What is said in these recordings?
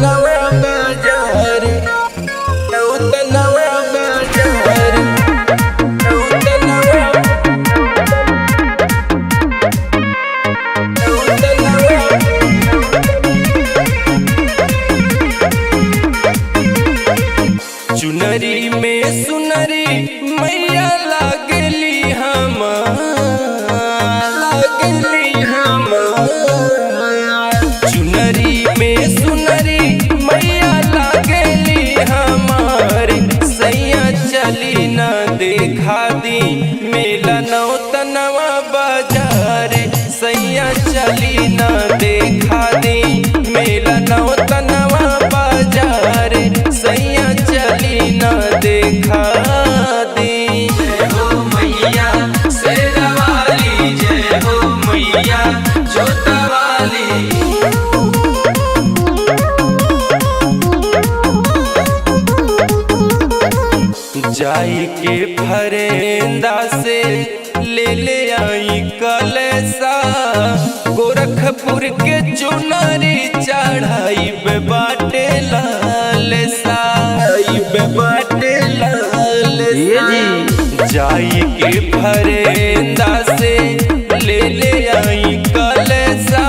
नवा बाजार, नवा बाजार, चुनरी में सुनरी मैया लागली चुनरी में सुनरी मैया लागली हमार सैया चली न देखा दी मेला नवा बाजार, सैया चली न देखा दी मेला नवा बाजार, सैया चली न देखा दी। जय हो मैया शेरा वाली, जय हो मैया जोता वाली। जाई के फरेंदा से ले आई कलसा, गोरखपुर के चुनरी चढ़ाई बाटे लालसा, बाटे लालसा। जाई के फरेंदा से ले आई कलसा,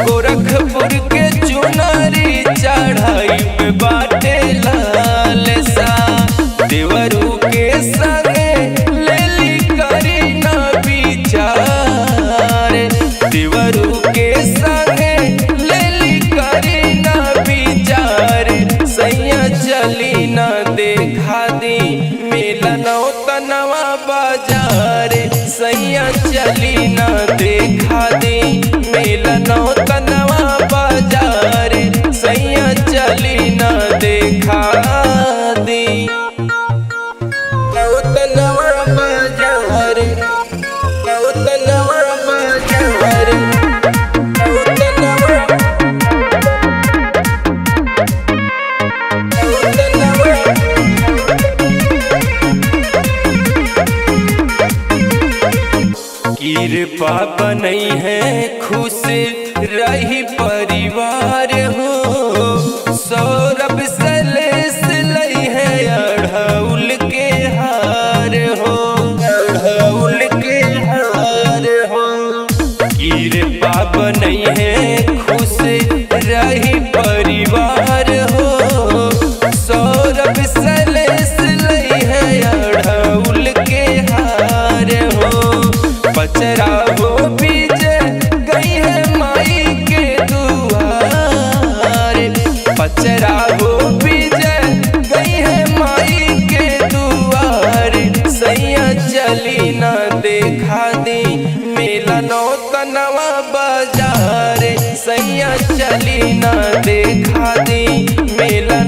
गोरखपुर के चुनरी चढ़ाई बाटे लालसा। देवरू के संगे लेली करी ना विचार, देवरू के संगे लेली करी ना विचार, सैया चली ना देखा दी मेला नवा बाजार, सैया चली ना देखा दी मेला नवा बाजार, सैया चली ना देखा दी नवा बाजार, नवा बाजार, कृपा बनई है खुश रही परिवार हो, सौरभ सलेस लई है अढ़ौल के हार हो, अढ़ौल के हार हो। कृपा बनई है खुश रही परिवार हो, सौरभ सलेस लई है अढ़ौल के हार हो। पचरा हो बीजे गई है माई के दुआर, पचरा हो बीजे गई है माई के दुआर, सैया चली न देखा दी मेला नवा बाजार, सैया चली न देखा दी मेला